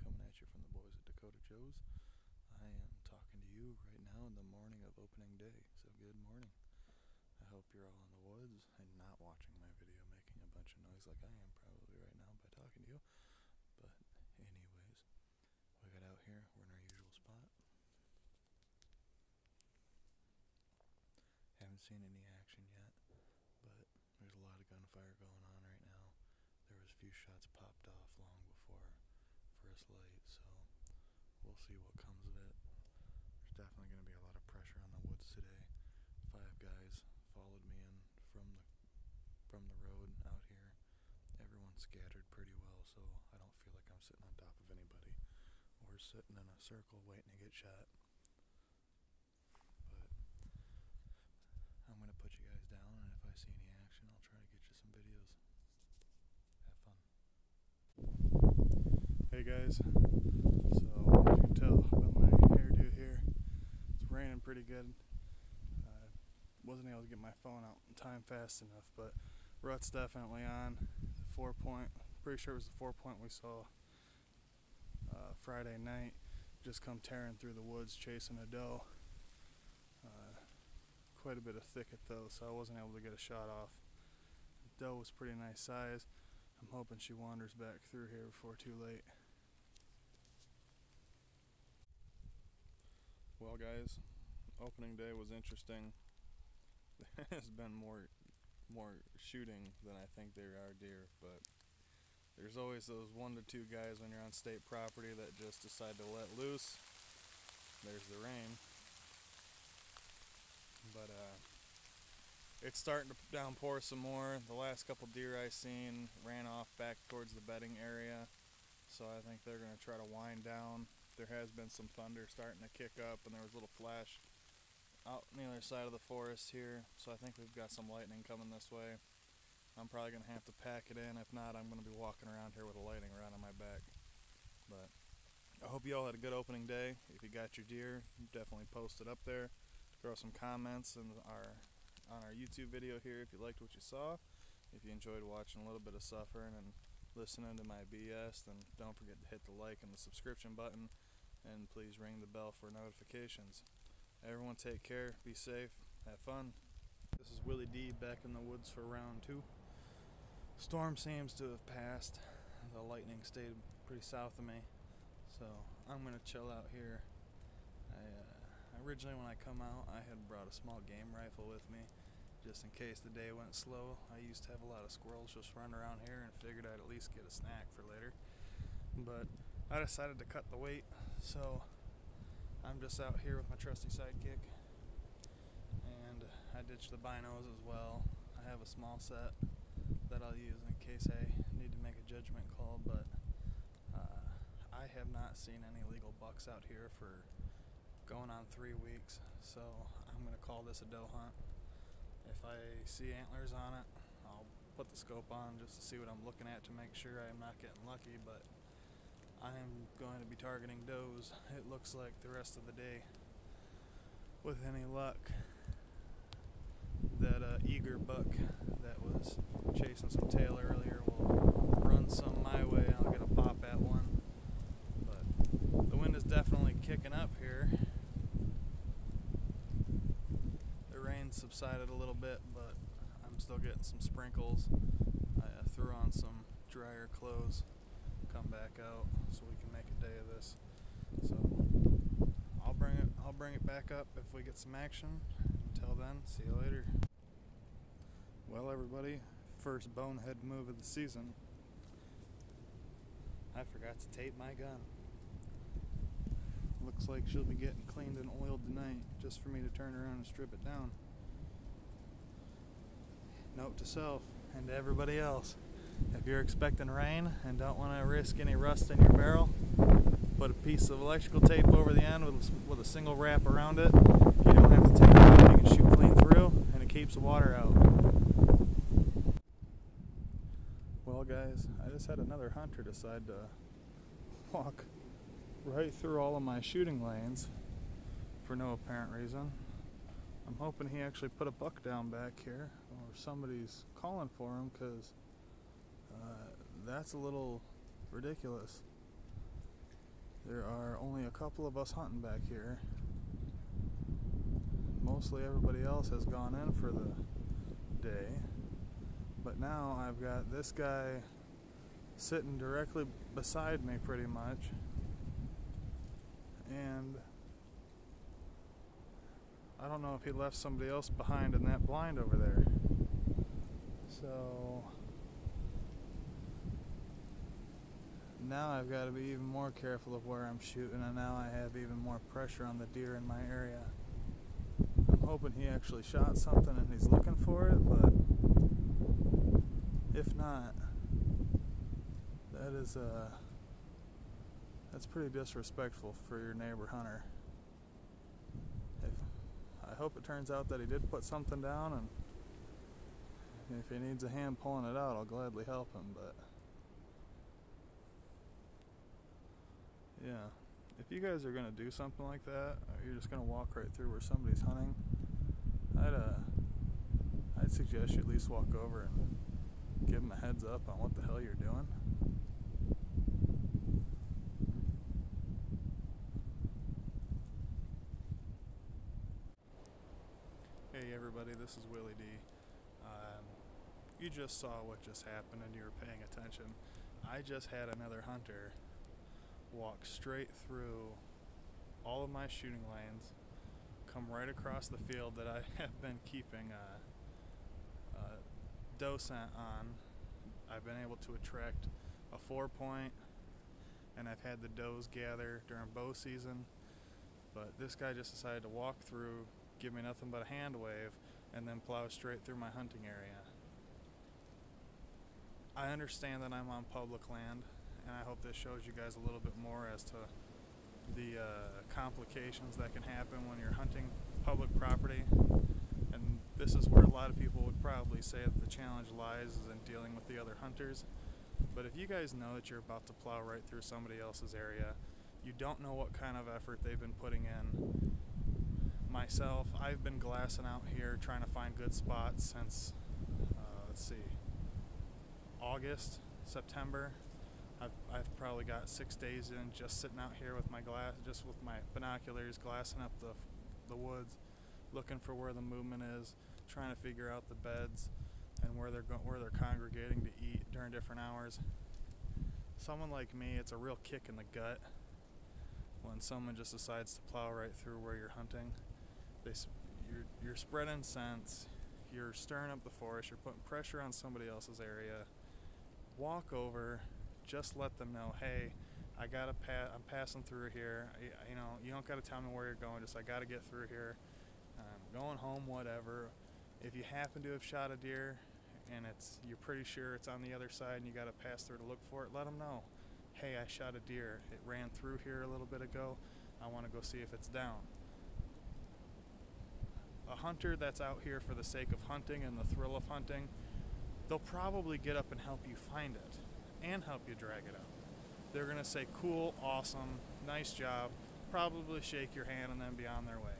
coming at you from the boys at Dakota Joe's. I am talking to you right now in the morning of opening day, so good morning. I hope you're all in the woods and not watching my video making a bunch of noise like I am probably right now by talking to you. But anyways, we got out here, we're in our usual spot. Haven't seen any action yet, but there's a lot of gunfire going on right now. There was a few shots popped off long before first light, so we'll see what comes of it. There's definitely going to be a lot of pressure on the woods today. 5 guys followed me in from the road out here. Everyone's scattered pretty well, so I don't feel like I'm sitting on top of anybody. We're sitting in a circle waiting to get shot. But I'm going to put you guys down, and if I see any action, I'll try to get you some videos. Have fun. Hey guys, so as you can tell by my hairdo here, it's raining pretty good. Wasn't able to get my phone out in time fast enough, but rut's definitely on. The 4-point, pretty sure it was the 4-point we saw Friday night, just come tearing through the woods chasing a doe. Quite a bit of thicket though, so I wasn't able to get a shot off. The doe was pretty nice size. I'm hoping she wanders back through here before too late. Well guys, opening day was interesting. There's been more shooting than I think there are deer, but there's always those 1 to 2 guys when you're on state property that just decide to let loose. There's the rain. But it's starting to downpour some more. The last couple deer I seen ran off back towards the bedding area, so I think they're going to try to wind down. There has been some thunder starting to kick up, and there was a little flash out on the other side of the forest here, so I think we've got some lightning coming this way. I'm probably going to have to pack it in. If not, I'm going to be walking around here with a lightning rod on my back. But I hope you all had a good opening day. If you got your deer, definitely post it up there. Throw some comments on our YouTube video here if you liked what you saw. If you enjoyed watching a little bit of suffering and listening to my BS, then don't forget to hit the like and the subscription button, and please ring the bell for notifications. Everyone take care, be safe, have fun. This is Willie D back in the woods for round 2. Storm seems to have passed. The lightning stayed pretty south of me, so I'm going to chill out here. Originally when I come out, I had brought a small game rifle with me just in case the day went slow. I used to have a lot of squirrels just running around here and figured I'd at least get a snack for later. But I decided to cut the weight, so I'm just out here with my trusty sidekick, and I ditched the binos as well. I have a small set that I'll use in case I need to make a judgment call, but I have not seen any legal bucks out here for going on 3 weeks, so I'm going to call this a doe hunt. If I see antlers on it, I'll put the scope on just to see what I'm looking at to make sure I'm not getting lucky, but I'm going to be targeting does, it looks like, the rest of the day. With any luck, that eager buck that was chasing some tail earlier will run some my way and I'll get a pop at one. But the wind is definitely kicking up here. The rain subsided a little bit, but I'm still getting some sprinkles. I threw on some drier clothes, come back out so we can make a day of this. So I'll bring it back up if we get some action. Until then, see you later. Well everybody, first bonehead move of the season. I forgot to tape my gun. Looks like she'll be getting cleaned and oiled tonight, just for me to turn around and strip it down. Note to self, and to everybody else, if you're expecting rain and don't want to risk any rust in your barrel, put a piece of electrical tape over the end with a single wrap around it. You don't have to take it out, you can shoot clean through, and it keeps the water out. Well guys, I just had another hunter decide to walk right through all of my shooting lanes for no apparent reason. I'm hoping he actually put a buck down back here, or somebody's calling for him, because that's a little ridiculous. There are only a couple of us hunting back here. Mostly everybody else has gone in for the day. But now I've got this guy sitting directly beside me pretty much. And I don't know if he left somebody else behind in that blind over there. So now I've got to be even more careful of where I'm shooting, and now I have even more pressure on the deer in my area. I'm hoping he actually shot something and he's looking for it, but if not, that's pretty disrespectful for your neighbor hunter. I hope it turns out that he did put something down, and if he needs a hand pulling it out, I'll gladly help him, but yeah, if you guys are going to do something like that, or you're just going to walk right through where somebody's hunting, I'd suggest you at least walk over and give them a heads up on what the hell you're doing. Hey everybody, this is Willie D. You just saw what just happened and you were paying attention. I just had another hunter walk straight through all of my shooting lanes, come right across the field that I have been keeping doe scent on. I've been able to attract a 4-point, and I've had the does gather during bow season, but this guy just decided to walk through, give me nothing but a hand wave, and then plow straight through my hunting area. I understand that I'm on public land, and I hope this shows you guys a little bit more as to the complications that can happen when you're hunting public property. And this is where a lot of people would probably say that the challenge lies is in dealing with the other hunters. But if you guys know that you're about to plow right through somebody else's area, you don't know what kind of effort they've been putting in. Myself, I've been glassing out here trying to find good spots since, August, September. I've probably got 6 days in just sitting out here with my binoculars, glassing up the woods, looking for where the movement is, trying to figure out the beds and where they're congregating to eat during different hours. Someone like me, it's a real kick in the gut when someone just decides to plow right through where you're hunting. You're spreading scents, you're stirring up the forest, you're putting pressure on somebody else's area. Walk over, just let them know, hey, I'm passing through here. You don't got to tell me where you're going, just I got to get through here. I'm going home, whatever. If you happen to have shot a deer and you're pretty sure it's on the other side and you got to pass through to look for it, let them know, hey, I shot a deer. It ran through here a little bit ago. I want to go see if it's down. A hunter that's out here for the sake of hunting and the thrill of hunting, they'll probably get up and help you find it and help you drag it out. They're going to say, cool, awesome, nice job, probably shake your hand and then be on their way.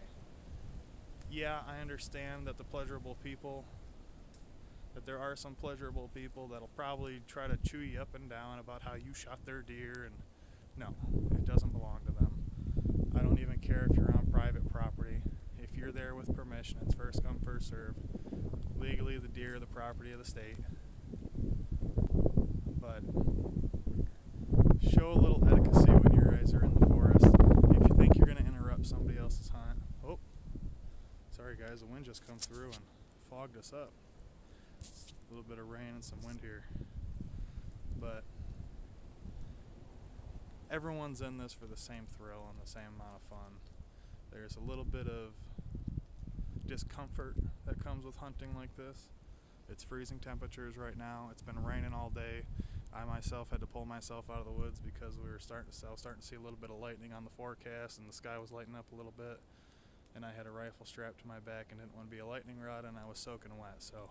Yeah, I understand that there are some pleasurable people that'll probably try to chew you up and down about how you shot their deer, and no, it doesn't belong to them. I don't even care if you're on private property. If you're there with permission, it's first come, first serve. Legally, the deer are the property of the state. But show a little etiquette when you guys are in the forest. If you think you're going to interrupt somebody else's hunt. Oh, sorry guys, the wind just come through and fogged us up. A little bit of rain and some wind here. But everyone's in this for the same thrill and the same amount of fun. There's a little bit of discomfort that comes with hunting like this. It's freezing temperatures right now. It's been raining all day. I myself had to pull myself out of the woods because I was starting to see a little bit of lightning on the forecast, and the sky was lighting up a little bit, and I had a rifle strapped to my back and didn't want to be a lightning rod, and I was soaking wet. So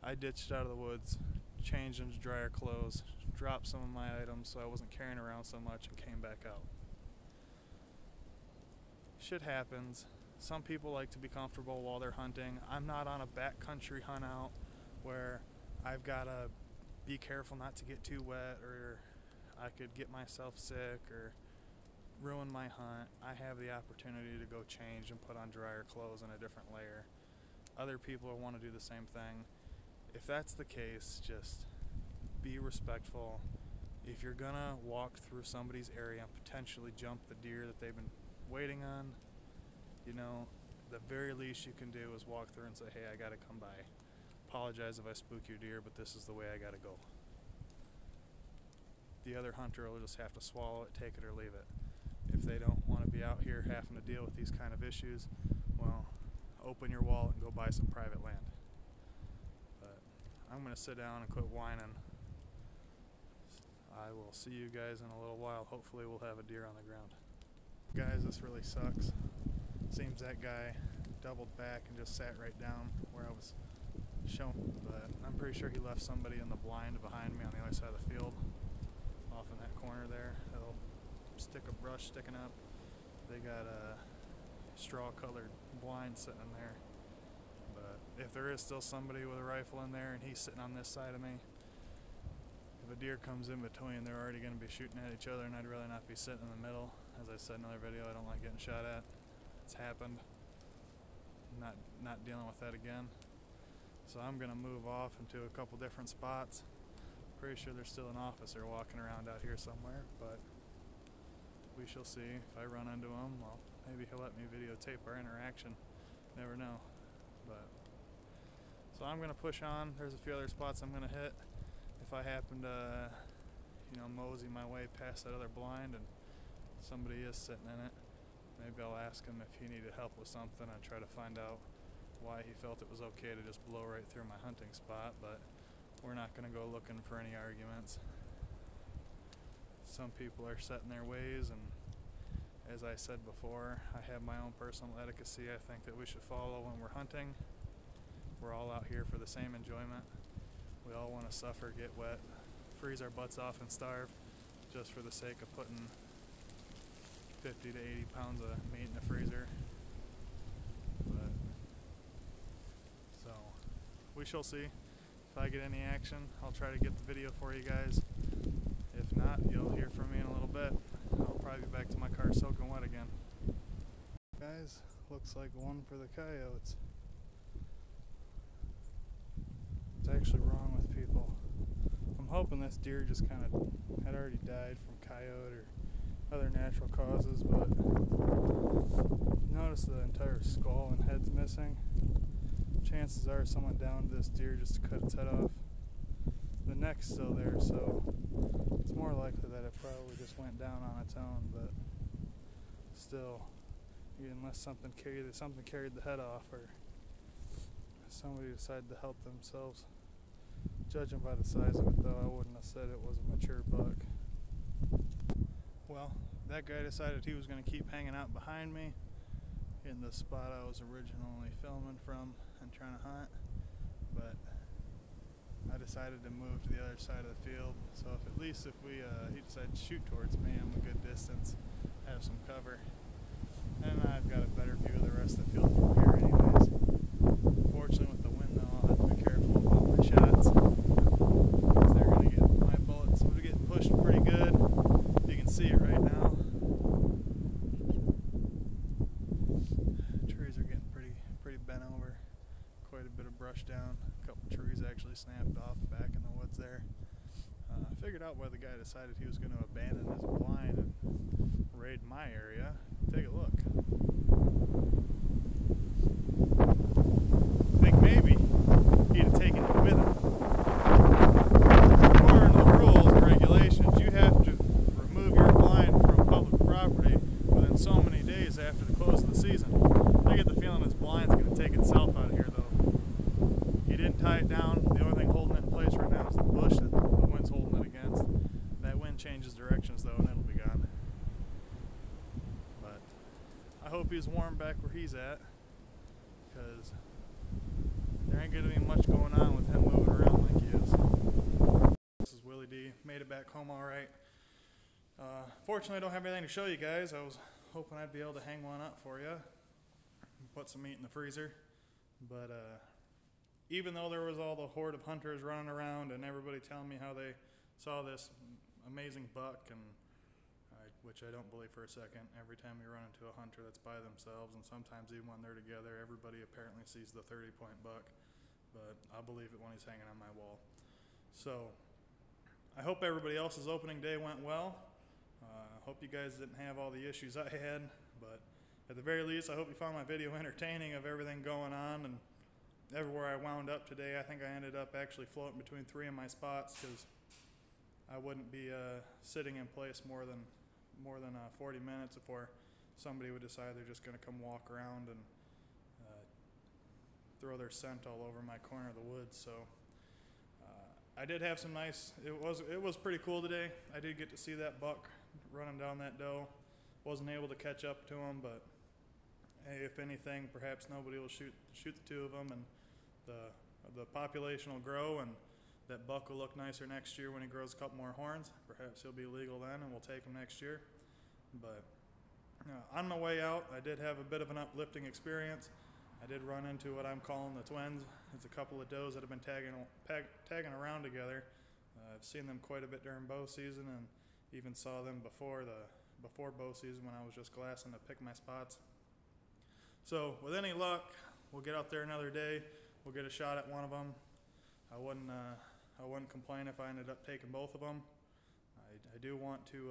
I ditched out of the woods, changed into drier clothes, dropped some of my items so I wasn't carrying around so much, and came back out. Shit happens. Some people like to be comfortable while they're hunting. I'm not on a backcountry hunt out where I've got to be careful not to get too wet, or I could get myself sick, or ruin my hunt, I have the opportunity to go change and put on drier clothes and a different layer. Other people want to do the same thing. If that's the case, just be respectful. If you're gonna walk through somebody's area and potentially jump the deer that they've been waiting on, you know, the very least you can do is walk through and say, hey, I gotta come by. Apologize if I spook your deer, but this is the way I gotta go. The other hunter will just have to swallow it, take it or leave it. If they don't want to be out here having to deal with these kind of issues, well, open your wallet and go buy some private land. But I'm going to sit down and quit whining. I will see you guys in a little while. Hopefully we'll have a deer on the ground. Guys, this really sucks. Seems that guy doubled back and just sat right down where I was showing, but I'm pretty sure he left somebody in the blind behind me on the other side of the field, off in that corner there. That'll stick a brush sticking up. They got a straw colored blind sitting in there, but if there is still somebody with a rifle in there and he's sitting on this side of me, if a deer comes in between, they're already going to be shooting at each other, and I'd rather not be sitting in the middle. As I said in another video, I don't like getting shot at. It's happened. Not dealing with that again. So I'm going to move off into a couple different spots. Pretty sure there's still an officer walking around out here somewhere, but we shall see. If I run into him, well, maybe he'll let me videotape our interaction. Never know. But so I'm going to push on. There's a few other spots I'm going to hit. If I happen to, mosey my way past that other blind and somebody is sitting in it, maybe I'll ask him if he needed help with something and try to find out why he felt it was okay to just blow right through my hunting spot. But we're not going to go looking for any arguments. Some people are set in their ways, and as I said before, I have my own personal etiquette I think that we should follow when we're hunting. We're all out here for the same enjoyment. We all want to suffer, get wet, freeze our butts off and starve just for the sake of putting 50 to 80 pounds of meat in the freezer. But so we shall see. If I get any action, I'll try to get the video for you guys. If not, you'll hear from me in a little bit. I'll probably be back to my car soaking wet again. Guys, looks like one for the coyotes. What's actually wrong with people? I'm hoping this deer just kind of had already died from coyote or other natural causes, but notice the entire skull and head's missing. Chances are someone downed this deer just to cut its head off. The neck's still there, so it's more likely that it probably just went down on its own, but still, unless something carried the head off or somebody decided to help themselves. Judging by the size of it though, I wouldn't have said it was a mature buck. Well, that guy decided he was going to keep hanging out behind me in the spot I was originally filming from and trying to hunt, but I decided to move to the other side of the field, so at least if he decided to shoot towards me, I'm a good distance, have some cover, and I've got a better view of the rest of the field from here anyways. Fortunately with the wind though, I'll have to be careful about my shots, because they're going to get, my bullets will be getting pushed pretty good. You can see it right now. Trees are getting pretty bent over, quite a bit of brush down. A couple trees actually snapped off back in the woods there. I figured out why the guy decided he was going to abandon his blind and raid my area. Take a look. I think maybe he'd have taken it with him. According to the rules and regulations, you have to remove your blind from public property within so many days after the close of the season. I get the feeling his blind's going to take itself out of here though. He didn't tie it down. The only thing holding it in place right now is the bush that the wind's holding it against. That wind changes directions though, and it'll be gone. But I hope he's warm back where he's at, because there ain't going to be much going on with him moving around like he is. This is Willie D. Made it back home alright. Fortunately, I don't have anything to show you guys. I was hoping I'd be able to hang one up for you and put some meat in the freezer. But even though there was all the horde of hunters running around and everybody telling me how they saw this amazing buck, and I which I don't believe for a second. Every time you run into a hunter that's by themselves, and sometimes even when they're together, everybody apparently sees the 30-point buck, but I believe it when he's hanging on my wall. So I hope everybody else's opening day went well. I hope you guys didn't have all the issues I had, but at the very least, I hope you found my video entertaining of everything going on. And everywhere I wound up today, I think I ended up actually floating between 3 of my spots, because I wouldn't be sitting in place more than 40 minutes before somebody would decide they're just going to come walk around and throw their scent all over my corner of the woods. So I did have some nice, it was pretty cool today. I did get to see that buck running down that doe. Wasn't able to catch up to him, but hey, if anything, perhaps nobody will shoot the 2 of them, and the population will grow, and that buck will look nicer next year when he grows a couple more horns. Perhaps he'll be legal then, and we'll take him next year. But on my way out, I did have a bit of an uplifting experience. I did run into what I'm calling the twins. It's a couple of does that have been tagging around together. I've seen them quite a bit during bow season, and even saw them before bow season when I was just glassing to pick my spots. So with any luck, we'll get out there another day. We'll get a shot at one of them. I wouldn't complain if I ended up taking both of them. I do want to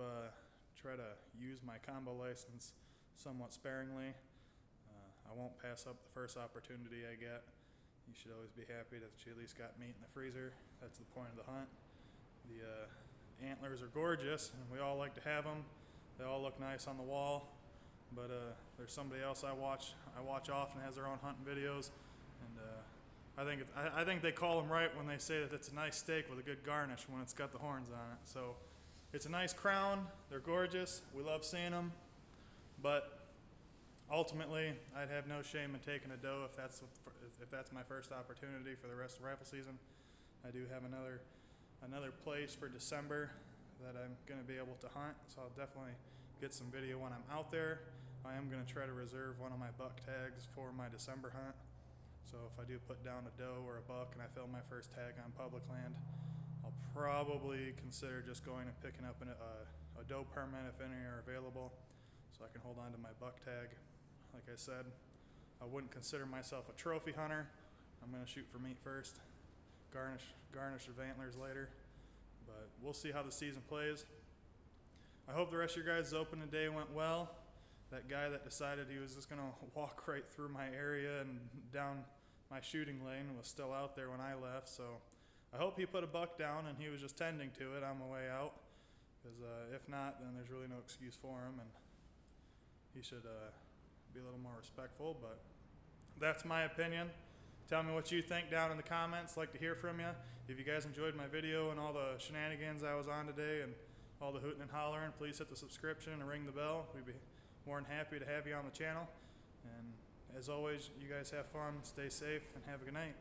try to use my combo license somewhat sparingly. I won't pass up the first opportunity I get. You should always be happy that you at least got meat in the freezer. That's the point of the hunt. The antlers are gorgeous, and we all like to have them. They all look nice on the wall. But there's somebody else I watch often, has their own hunting videos, and I think they call them right when they say that it's a nice steak with a good garnish when it's got the horns on it. So it's a nice crown. They're gorgeous. We love seeing them. But ultimately, I'd have no shame in taking a doe if that's my first opportunity for the rest of rifle season. I do have another place for December that I'm going to be able to hunt, so I'll definitely get some video when I'm out there. I am going to try to reserve one of my buck tags for my December hunt. So if I do put down a doe or a buck and I fill my first tag on public land, I'll probably consider just going and picking up a doe permit if any are available, so I can hold on to my buck tag. Like I said, I wouldn't consider myself a trophy hunter. I'm going to shoot for meat first, garnish of antlers later. But we'll see how the season plays. I hope the rest of your guys' opening day went well. That guy that decided he was just going to walk right through my area and down my shooting lane was still out there when I left. So I hope he put a buck down and he was just tending to it on my way out. Because if not, then there's really no excuse for him, and he should be a little more respectful. But that's my opinion. Tell me what you think down in the comments. Like to hear from you. If you guys enjoyed my video and all the shenanigans I was on today and all the hooting and hollering, please hit the subscription and ring the bell. We'd be more than happy to have you on the channel. And as always, you guys have fun, stay safe, and have a good night.